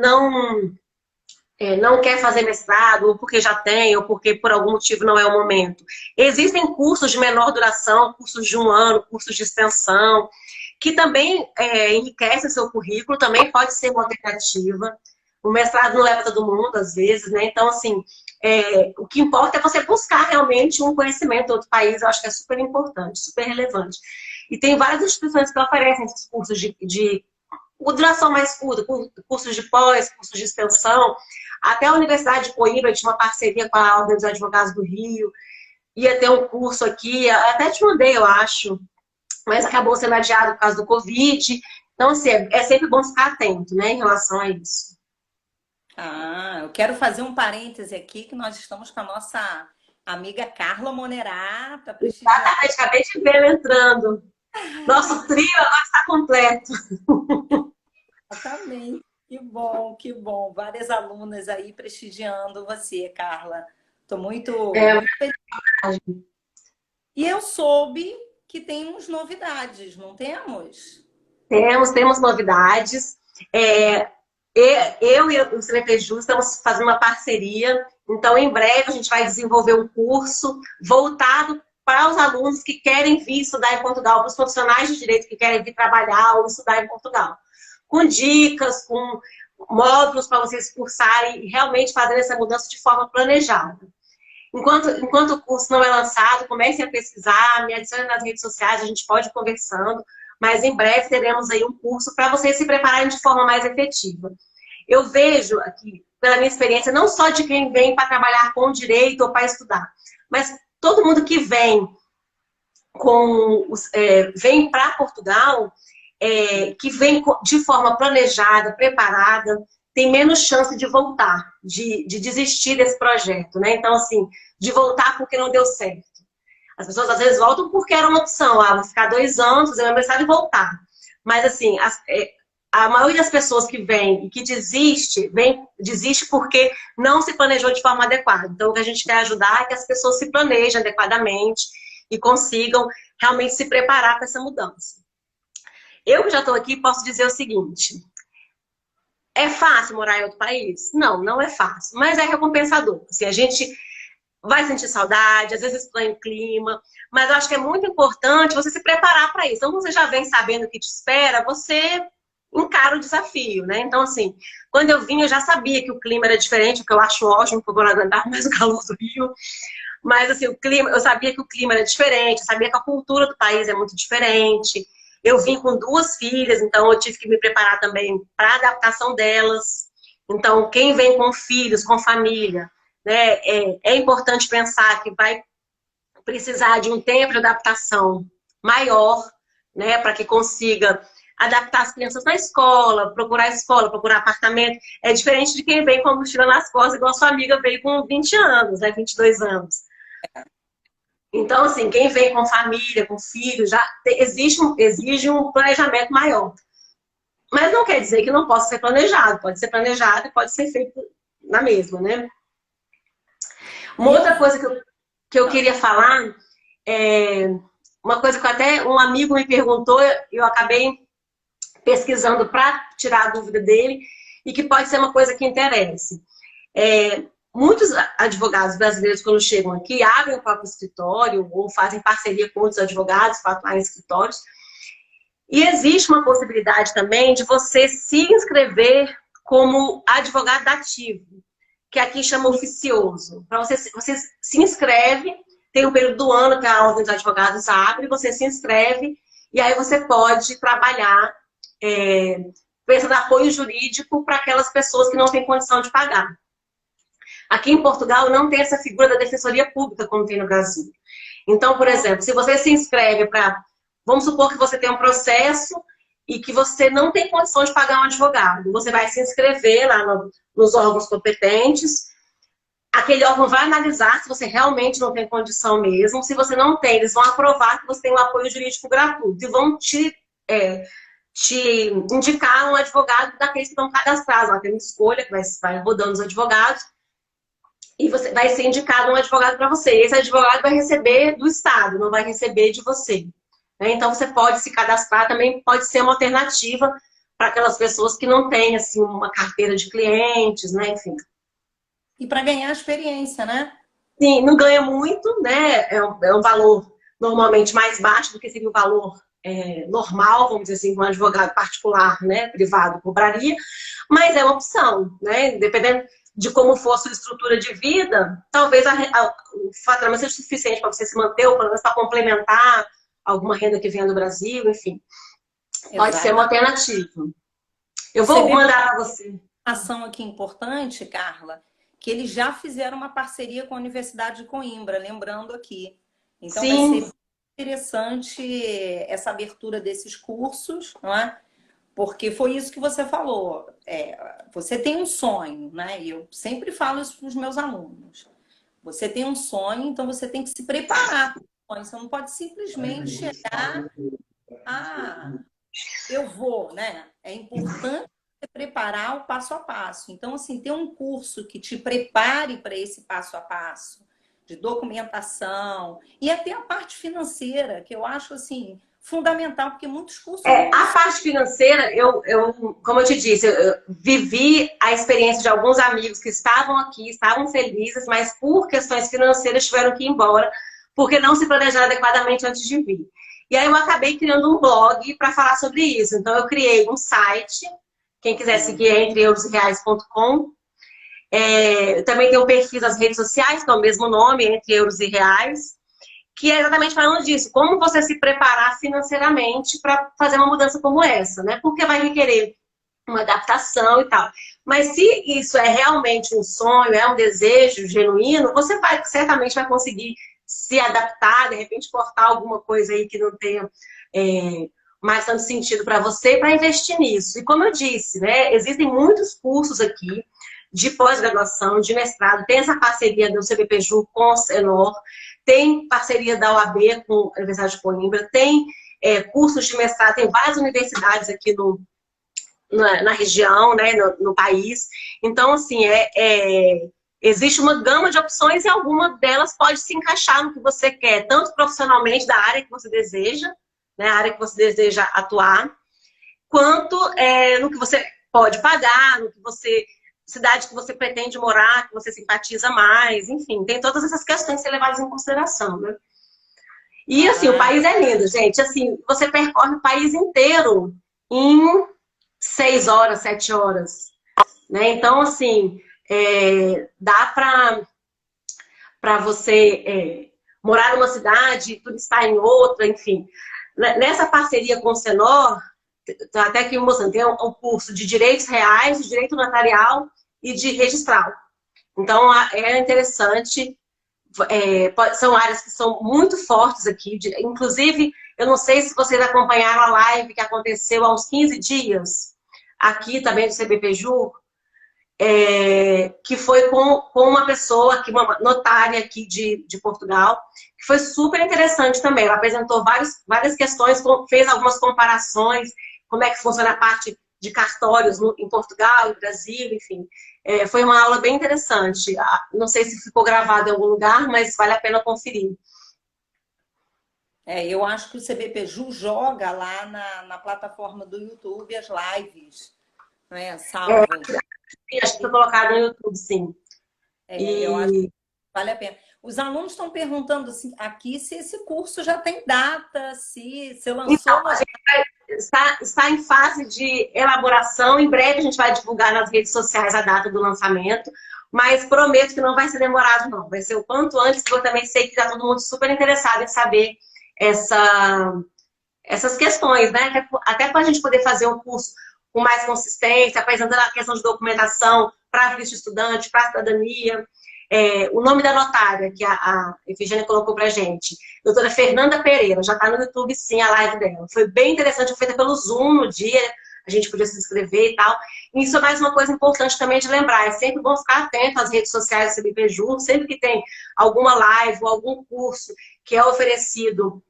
quer fazer mestrado, ou porque já tem, ou porque por algum motivo não é o momento. Existem cursos de menor duração, cursos de 1 ano, cursos de extensão, que também enriquecem seu currículo, também pode ser uma alternativa. O mestrado não leva todo mundo, às vezes, né? Então, assim, o que importa é você buscar realmente um conhecimento de outro país, eu acho que é super importante, super relevante. E tem várias instituições que oferecem esses cursos de duração mais curta, cursos de pós, cursos de extensão. Até a Universidade de Coimbra tinha uma parceria com a Ordem dos Advogados do Rio, ia ter um curso aqui, até te mandei, eu acho, mas acabou sendo adiado por causa do Covid. Então, assim, é sempre bom ficar atento, né, em relação a isso. Ah, eu quero fazer um parêntese aqui que nós estamos com a nossa amiga Carla Monerá para prestigiar. Exatamente, acabei de ver ela entrando. Nosso trio agora está completo. Exatamente. Que bom, que bom. Várias alunas aí prestigiando você, Carla. Estou muito, É, muito feliz. E eu soube que temos novidades, não temos? temos novidades. É, eu e o CNPJ estamos fazendo uma parceria, então em breve a gente vai desenvolver um curso voltado para os alunos que querem vir estudar em Portugal, para os profissionais de direito que querem vir trabalhar ou estudar em Portugal. Com dicas, com módulos para vocês cursarem e realmente fazer essa mudança de forma planejada. Enquanto o curso não é lançado, comecem a pesquisar, me adicione nas redes sociais, a gente pode ir conversando, mas em breve teremos aí um curso para vocês se prepararem de forma mais efetiva. Eu vejo aqui, pela minha experiência, não só de quem vem para trabalhar com direito ou para estudar, mas todo mundo que vem vem para Portugal, que vem de forma planejada, preparada, tem menos chance de voltar, de desistir desse projeto, né? Então, assim, de voltar porque não deu certo. As pessoas às vezes voltam porque era uma opção, vou ficar 2 anos, fazer meu mestrado e voltar. Mas, assim, a maioria das pessoas que vem e que desiste porque não se planejou de forma adequada. Então, o que a gente quer ajudar é que as pessoas se planejem adequadamente e consigam realmente se preparar para essa mudança. Eu que já estou aqui posso dizer o seguinte: é fácil morar em outro país? Não, não é fácil, mas é recompensador. Assim, a gente vai sentir saudade, às vezes estranha o clima, mas eu acho que é muito importante você se preparar para isso. Então, você já vem sabendo o que te espera, você encara o desafio, né? Então, assim, quando eu vim, eu já sabia que o clima era diferente, o que eu acho ótimo, porque eu vou não aguentar mais o calor do Rio. Mas, assim, o clima, eu sabia que o clima era diferente, eu sabia que a cultura do país é muito diferente. Eu vim com 2 filhas, então eu tive que me preparar também para a adaptação delas. Então, quem vem com filhos, com família, né, é importante pensar que vai precisar de um tempo de adaptação maior, né, para que consiga adaptar as crianças na escola, procurar apartamento. É diferente de quem vem com a mochila nas costas, igual a sua amiga veio com 20 anos, né, 22 anos. Então, assim, quem vem com família, com filho, já exige um planejamento maior. Mas não quer dizer que não possa ser planejado. Pode ser planejado e pode ser feito na mesma, né? Uma E eu outra coisa que eu queria falar, é uma coisa que até um amigo me perguntou, eu acabei pesquisando para tirar a dúvida dele, e que pode ser uma coisa que interesse. Muitos advogados brasileiros, quando chegam aqui, abrem o próprio escritório ou fazem parceria com outros advogados para atuar em escritórios. E existe uma possibilidade também de você se inscrever como advogado ativo, que aqui chama oficioso. Então, você se inscreve, tem um período do ano que a Ordem dos Advogados abre, você se inscreve e aí você pode trabalhar prestando apoio jurídico para aquelas pessoas que não têm condição de pagar. Aqui em Portugal não tem essa figura da defensoria pública como tem no Brasil. Então, por exemplo, se você se inscreve para... Vamos supor que você tem um processo e que você não tem condição de pagar um advogado. Você vai se inscrever lá nos órgãos competentes. Aquele órgão vai analisar se você realmente não tem condição mesmo. Se você não tem, eles vão aprovar que você tem um apoio jurídico gratuito e vão te indicar um advogado daqueles que estão cadastrados. Lá tem uma escolha que vai rodando os advogados e você vai ser indicado um advogado para você. Esse advogado vai receber do Estado, não vai receber de você. Então você pode se cadastrar, também pode ser uma alternativa para aquelas pessoas que não têm assim, uma carteira de clientes, né? Enfim. E para ganhar experiência, né? Sim, não ganha muito, né? É um valor normalmente mais baixo do que seria o valor normal, vamos dizer assim, que um advogado particular, né, privado, cobraria, mas é uma opção, né? Dependendo de como for a sua estrutura de vida, talvez o faturamento seja suficiente para você se manter, ou pelo menos para complementar alguma renda que venha do Brasil, enfim. Pode ser uma alternativa. Eu vou mandar para você. Uma ação aqui importante, Carla, que eles já fizeram uma parceria com a Universidade de Coimbra, lembrando aqui. Então Sim. vai ser interessante essa abertura desses cursos, não é? Porque foi isso que você falou. Você tem um sonho, né? E eu sempre falo isso para os meus alunos. Você tem um sonho, então você tem que se preparar. Você não pode simplesmente chegar eu vou, né? É importante você preparar o passo a passo. Então, assim, ter um curso que te prepare para esse passo a passo, de documentação, e até a parte financeira, que eu acho, assim, fundamental, porque muitos cursos... A parte financeira, como eu te disse, eu vivi a experiência de alguns amigos que estavam aqui, estavam felizes, mas por questões financeiras tiveram que ir embora, porque não se planejaram adequadamente antes de vir. E aí eu acabei criando um blog para falar sobre isso. Então eu criei um site, quem quiser seguir é entreeurosreais.com. Eu também tenho um perfil nas redes sociais, que é o mesmo nome, Entre Euros e Reais, que é exatamente falando disso, como você se preparar financeiramente para fazer uma mudança como essa, né? Porque vai requerer uma adaptação e tal. Mas se isso é realmente um sonho, é um desejo genuíno, você certamente vai conseguir se adaptar, de repente cortar alguma coisa aí que não tenha mais tanto sentido para você, para investir nisso. E como eu disse, né, existem muitos cursos aqui de pós-graduação, de mestrado, tem essa parceria do CBPJU com o Senor, tem parceria da OAB com a Universidade de Coimbra, tem cursos de mestrado, tem várias universidades aqui na região, né, no país. Então, assim, existe uma gama de opções e alguma delas pode se encaixar no que você quer, tanto profissionalmente, da área que você deseja, né, a área que você deseja atuar, quanto no que você pode pagar, no que cidade que você pretende morar, que você simpatiza mais, enfim, tem todas essas questões a ser levadas em consideração, né? E, assim, o país é lindo, gente. Assim, você percorre o país inteiro em 6 horas, 7 horas, né? Então, assim... dá para você morar numa cidade, turistar em outra, enfim. Nessa parceria com o Senor, até aqui mostrando, tem um curso de direitos reais, de direito notarial e de registral. Então, é interessante, são áreas que são muito fortes aqui, inclusive, eu não sei se vocês acompanharam a live que aconteceu há uns 15 dias, aqui também do CBPJU, que foi com uma pessoa, uma notária aqui de Portugal, que foi super interessante também. Ela apresentou várias questões, fez algumas comparações, como é que funciona a parte de cartórios em Portugal, no Brasil, enfim. Foi uma aula bem interessante. Não sei se ficou gravado em algum lugar, mas vale a pena conferir. Eu acho que o CBPju joga lá na plataforma do YouTube as lives, né, salvas. Acho que foi colocado no YouTube, sim. Eu acho que vale a pena. Os alunos estão perguntando assim, aqui se esse curso já tem data, se você lançou Então, a gente está em fase de elaboração. Em breve a gente vai divulgar nas redes sociais a data do lançamento, mas prometo que não vai ser demorado, não. Vai ser o quanto antes, porque eu também sei que está todo mundo super interessado em saber essas questões, né? Até para a gente poder fazer um curso com mais consistência, apresentando a questão de documentação para visto estudante, para cidadania. O nome da notária, que a Efigênia colocou para a gente, doutora Fernanda Pereira, já está no YouTube, sim, a live dela. Foi bem interessante, foi feita pelo Zoom no dia, a gente podia se inscrever e tal. E isso é mais uma coisa importante também de lembrar, é sempre bom ficar atento às redes sociais do CBPju, sempre que tem alguma live ou algum curso que é oferecido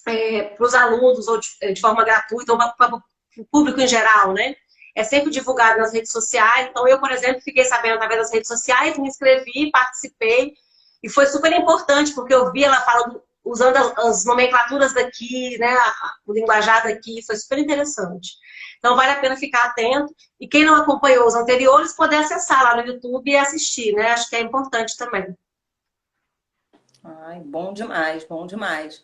para os alunos ou de forma gratuita ou para o público em geral, né? É sempre divulgado nas redes sociais. Então, eu, por exemplo, fiquei sabendo através das redes sociais, me inscrevi, participei, e foi super importante, porque eu vi ela falando, usando as nomenclaturas daqui, né, o linguajar daqui, foi super interessante. Então, vale a pena ficar atento. E quem não acompanhou os anteriores, poder acessar lá no YouTube e assistir, né? Acho que é importante também. Ai, bom demais, bom demais.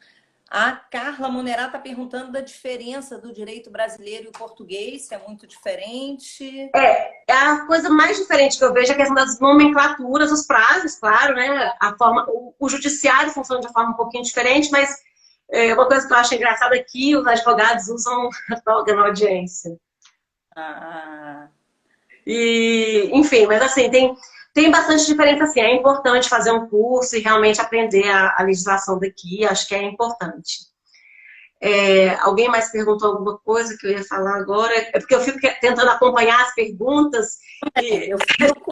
A Carla Monerá está perguntando da diferença do direito brasileiro e o português, se é muito diferente. É a coisa mais diferente que eu vejo é a questão das nomenclaturas, os prazos, claro, né? A forma, o judiciário funciona de forma um pouquinho diferente, mas uma coisa que eu acho engraçada é que os advogados usam a toga na audiência. Ah, E, enfim, mas assim, tem bastante diferença, assim. É importante fazer um curso e realmente aprender a legislação daqui, acho que é importante. Alguém mais perguntou alguma coisa que eu ia falar agora? É porque eu fico tentando acompanhar as perguntas e eu fico.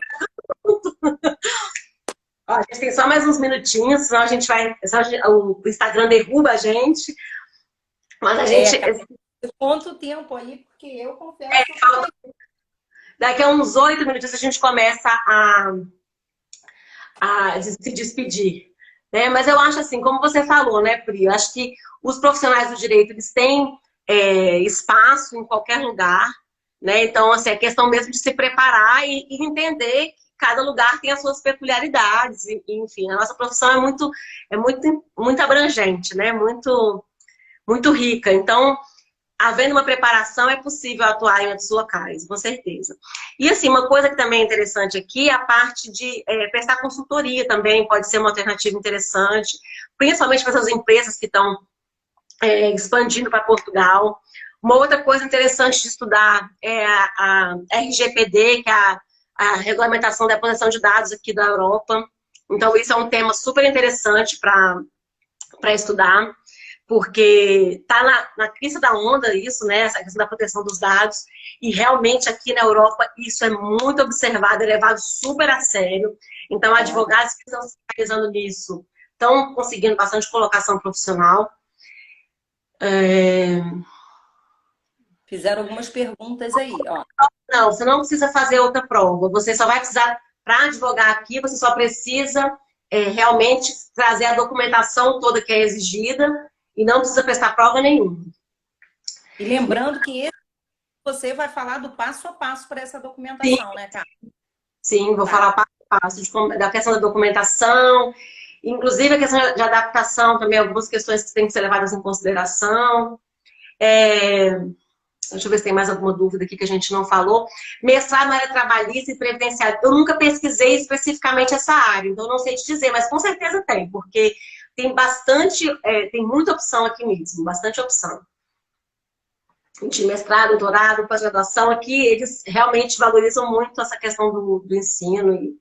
ó, a gente tem só mais uns minutinhos, senão a gente vai. O Instagram derruba a gente. Mas a gente. Cara, eu conto o tempo aí, porque eu confesso que eu tô... Daqui a uns 8 minutos a gente começa a se despedir. Né? Mas eu acho assim, como você falou, né, Pri? Eu acho que os profissionais do direito eles têm espaço em qualquer lugar. Né? Então, assim, é questão mesmo de se preparar e entender que cada lugar tem as suas peculiaridades. Enfim, a nossa profissão muito abrangente, né? Muito rica. Então, havendo uma preparação, é possível atuar em outros locais, com certeza. E, assim, uma coisa que também é interessante aqui é a parte de prestar consultoria também, pode ser uma alternativa interessante, principalmente para essas empresas que estão expandindo para Portugal. Uma outra coisa interessante de estudar é a RGPD, que é a regulamentação da proteção de dados aqui da Europa. Então, isso é um tema super interessante para estudar, porque está na crista da onda isso, né? Essa questão da proteção dos dados. E realmente aqui na Europa isso é muito observado, é levado super a sério. Então, advogados que estão se especializando nisso estão conseguindo bastante colocação profissional. Fizeram algumas perguntas aí, ó. Não, você não precisa fazer outra prova. Você só vai precisar, para advogar aqui, você só precisa realmente trazer a documentação toda que é exigida e não precisa prestar prova nenhuma. E lembrando que você vai falar do passo a passo para essa documentação, né, Carla? Sim, vou falar passo a passo da questão da documentação, inclusive a questão de adaptação também, algumas questões que têm que ser levadas em consideração. Deixa eu ver se tem mais alguma dúvida aqui que a gente não falou. Mestrado na área trabalhista e previdenciária. Eu nunca pesquisei especificamente essa área, então não sei te dizer, mas com certeza tem, porque tem tem muita opção aqui mesmo, bastante opção. De mestrado, doutorado, pós-graduação, aqui eles realmente valorizam muito essa questão do ensino.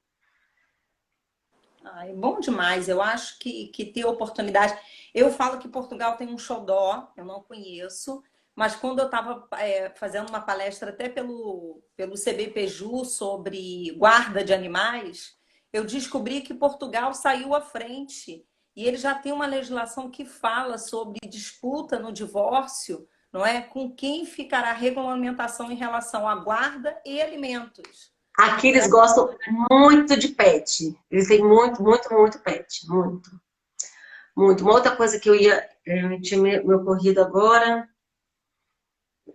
Ai, bom demais. Eu acho que ter oportunidade. Eu falo que Portugal tem um xodó, eu não conheço, mas quando eu estava fazendo uma palestra até pelo CBPju sobre guarda de animais, eu descobri que Portugal saiu à frente e ele já tem uma legislação que fala sobre disputa no divórcio não é? Com quem ficará a regulamentação em relação à guarda e alimentos. Aqui eles gostam muito de pet. Eles têm muito, muito, muito pet. Muito, muito. Uma outra coisa que tinha me ocorrido agora,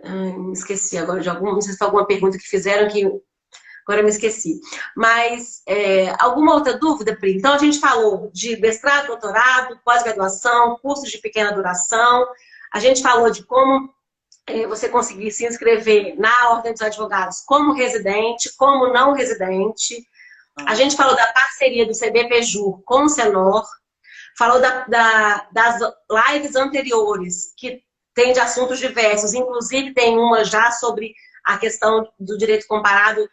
me esqueci agora de alguma, não sei se foi alguma pergunta que fizeram que agora eu me esqueci. Mas alguma outra dúvida, Pri? Então a gente falou de mestrado, doutorado, pós-graduação, cursos de pequena duração. A gente falou de como você conseguir se inscrever na Ordem dos Advogados como residente, como não residente. A gente falou da parceria do CBPJur com o Senor. Falou das lives anteriores, que tem de assuntos diversos. Inclusive, tem uma já sobre a questão do direito comparado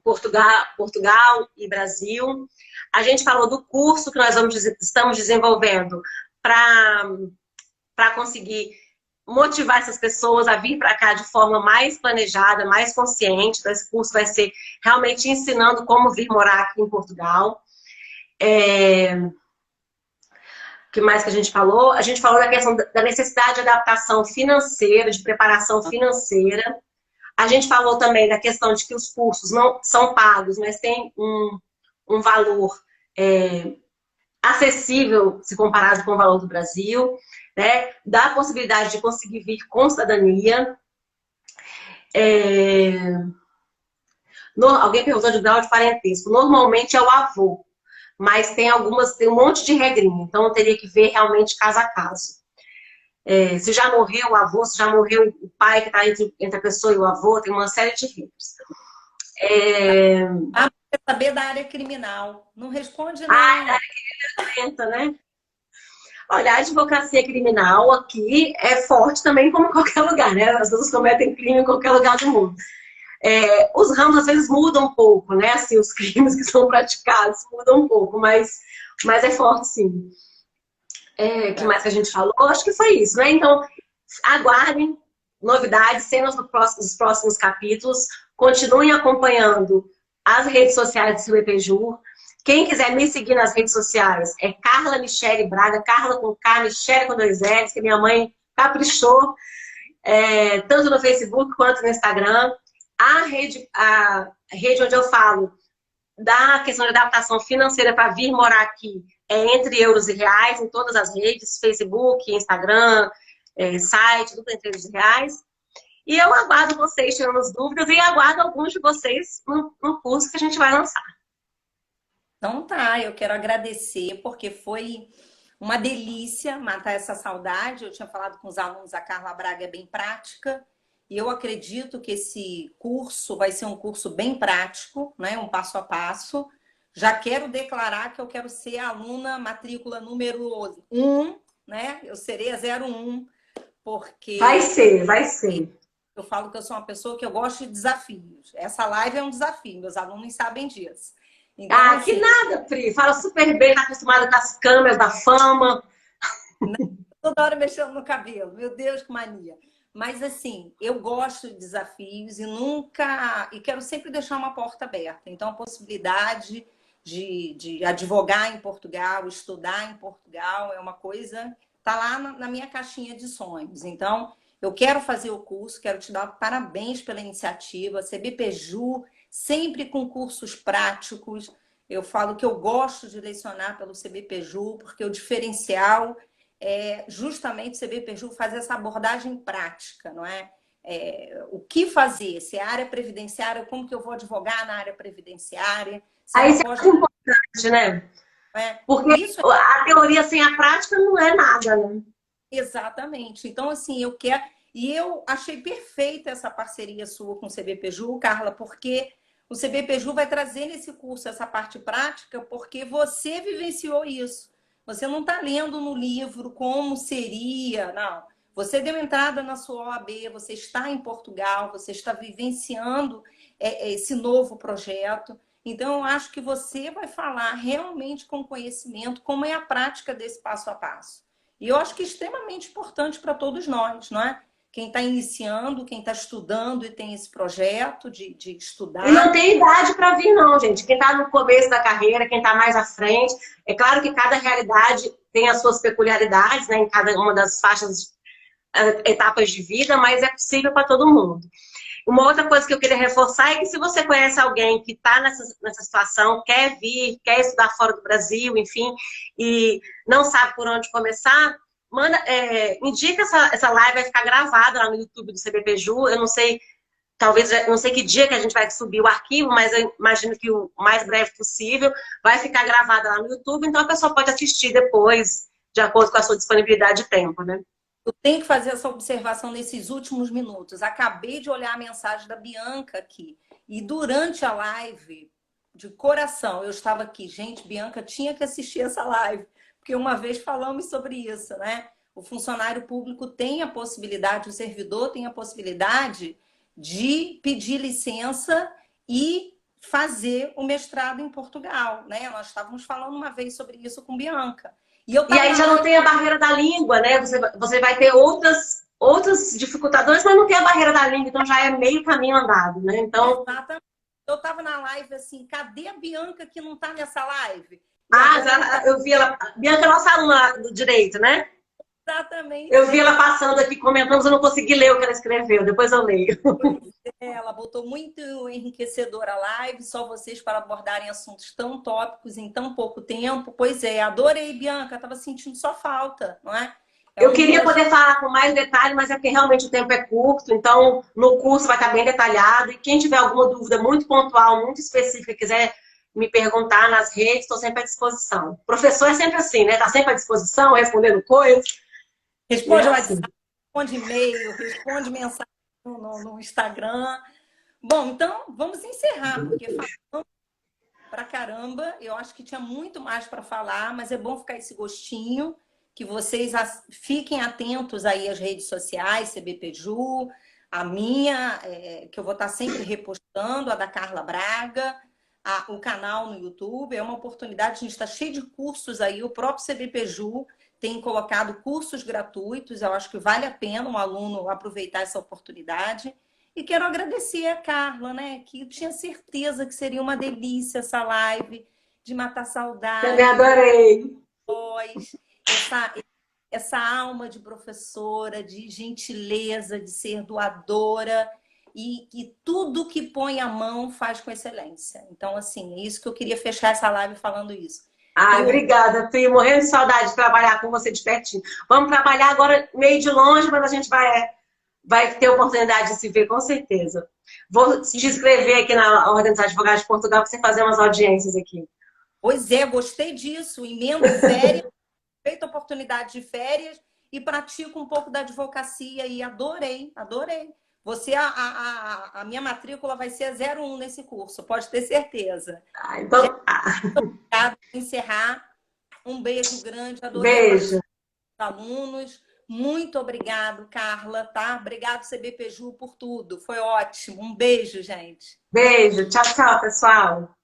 Portugal e Brasil. A gente falou do curso que nós estamos desenvolvendo para conseguir motivar essas pessoas a vir para cá de forma mais planejada, mais consciente. Então, esse curso vai ser realmente ensinando como vir morar aqui em Portugal. O que mais que a gente falou? A gente falou da questão da necessidade de adaptação financeira, de preparação financeira. A gente falou também da questão de que os cursos não são pagos, mas tem um valor acessível se comparado com o valor do Brasil, né? Dá a possibilidade de conseguir vir com cidadania. Alguém perguntou de grau de parentesco. Normalmente é o avô, mas tem um monte de regrinha, então eu teria que ver realmente caso a caso. Se já morreu o avô, se já morreu o pai que está entre a pessoa e o avô, tem uma série de regras. Quer saber da área criminal. Não responde, não. Da área criminal, né? Olha, a advocacia criminal aqui é forte também, como em qualquer lugar, né? As pessoas cometem crime em qualquer lugar do mundo. Os ramos, às vezes, mudam um pouco, né? Assim, os crimes que são praticados mudam um pouco, mas é forte, sim. O que mais que a gente falou? Acho que foi isso, né? Então, aguardem novidades, cenas dos próximos capítulos. Continuem acompanhando as redes sociais do CBPJur. Quem quiser me seguir nas redes sociais é Carla Michele Braga, Carla com K, Michele com 2 L's, que minha mãe caprichou, tanto no Facebook quanto no Instagram. A rede onde eu falo da questão de adaptação financeira para vir morar aqui é entre euros e reais, em todas as redes, Facebook, Instagram, site, tudo entre euros e reais. E eu aguardo vocês tirando as dúvidas e aguardo alguns de vocês no curso que a gente vai lançar. Então tá, eu quero agradecer, porque foi uma delícia matar essa saudade. Eu tinha falado com os alunos, a Carla Braga é bem prática, e eu acredito que esse curso vai ser um curso bem prático, né? Um passo a passo. Já quero declarar que eu quero ser a aluna matrícula número 1, né? Eu serei a 01, porque... Vai ser. Eu falo que eu sou uma pessoa que eu gosto de desafios. Essa live é um desafio, meus alunos sabem disso. Então, assim, que nada, Pri. Fala super bem, tá acostumada com as câmeras da fama. Toda hora mexendo no cabelo. Meu Deus, que mania. Mas, assim, eu gosto de desafios e quero sempre deixar uma porta aberta. Então, a possibilidade de advogar em Portugal, estudar em Portugal, é uma coisa... Está lá na minha caixinha de sonhos. Então, eu quero fazer o curso, quero te dar parabéns pela iniciativa. CBPJur, sempre com cursos práticos. Eu falo que eu gosto de lecionar pelo CBPJur, porque o diferencial é justamente o CBPJur fazer essa abordagem prática, não é? O que fazer? Se é área previdenciária, como que eu vou advogar na área previdenciária? Isso é importante, né? Porque a teoria sem a prática não é nada, né? Exatamente. Então, assim, eu quero... E eu achei perfeita essa parceria sua com o CBPJur, Carla, porque o CBPJur vai trazer nesse curso essa parte prática porque você vivenciou isso. Você não está lendo no livro como seria, não. Você deu entrada na sua OAB, você está em Portugal, você está vivenciando esse novo projeto. Então, eu acho que você vai falar realmente com conhecimento como é a prática desse passo a passo. E eu acho que é extremamente importante para todos nós, não é? Quem está iniciando, quem está estudando e tem esse projeto de estudar. E não tem idade para vir, não, gente. Quem está no começo da carreira, quem está mais à frente. É claro que cada realidade tem as suas peculiaridades, né? Em cada uma das faixas etapas de vida, mas é possível para todo mundo. Uma outra coisa que eu queria reforçar é que se você conhece alguém que está nessa situação, quer vir, quer estudar fora do Brasil, enfim, e não sabe por onde começar, indica essa live, vai ficar gravada lá no YouTube do CBPju. Eu não sei, talvez, eu não sei que dia que a gente vai subir o arquivo, mas eu imagino que o mais breve possível vai ficar gravada lá no YouTube, então a pessoa pode assistir depois, de acordo com a sua disponibilidade de tempo, né? Eu tenho que fazer essa observação nesses últimos minutos. Acabei de olhar a mensagem da Bianca aqui. E durante a live, de coração, eu estava aqui. Gente, Bianca tinha que assistir essa live. Porque uma vez falamos sobre isso, né? O funcionário público tem a possibilidade, o servidor tem a possibilidade de pedir licença e fazer o mestrado em Portugal, né? Nós estávamos falando uma vez sobre isso com Bianca. E aí já não tem a barreira da língua, né? Você vai ter outras dificultadores, mas não tem a barreira da língua, então já é meio caminho andado, né? Então... Exatamente. Eu estava na live assim, cadê a Bianca que não está nessa live? Eu vi ela. Bianca é nossa aluna do direito, né? Exatamente. Eu vi ela passando aqui comentando, mas eu não consegui ler o que ela escreveu, depois eu leio. Ela botou muito enriquecedora a live, só vocês para abordarem assuntos tão tópicos em tão pouco tempo. Pois é, adorei, Bianca, estava sentindo só falta, não é? Eu queria poder falar com mais detalhe, mas é porque realmente o tempo é curto, então no curso vai estar bem detalhado. E quem tiver alguma dúvida muito pontual, muito específica, quiser me perguntar nas redes, estou sempre à disposição. O professor é sempre assim, né? Está sempre à disposição, respondendo coisas. Responde WhatsApp, responde e-mail, responde mensagem no Instagram. Bom, então vamos encerrar, porque falamos pra caramba. Eu acho que tinha muito mais para falar, mas é bom ficar esse gostinho, que vocês fiquem atentos aí às redes sociais, CBPju, a minha, que eu vou estar sempre repostando, a da Carla Braga, o canal no YouTube. É uma oportunidade, a gente está cheio de cursos aí, o próprio CBPju tem colocado cursos gratuitos, eu acho que vale a pena um aluno aproveitar essa oportunidade. E quero agradecer a Carla, né? Que eu tinha certeza que seria uma delícia essa live, de matar saudade. Também adorei. Essa alma de professora, de gentileza, de ser doadora, e tudo que põe a mão faz com excelência. Então, assim, é isso que eu queria fechar essa live falando isso. Obrigada, Pri. Morrendo de saudade de trabalhar com você de pertinho. Vamos trabalhar agora meio de longe, mas a gente vai ter oportunidade de se ver, com certeza. Vou te inscrever aqui na Ordem dos Advogados de Portugal para você fazer umas audiências aqui. Pois é, gostei disso. Emendo férias, feito oportunidade de férias e pratico um pouco da advocacia e adorei. Você, a minha matrícula vai ser 01 nesse curso, pode ter certeza. Então... Obrigada por encerrar. Um beijo grande, adorei Beijo. os alunos. Muito obrigado, Carla, tá? Obrigado, CBPju, por tudo. Foi ótimo. Um beijo, gente. Beijo. Tchau, tchau, pessoal.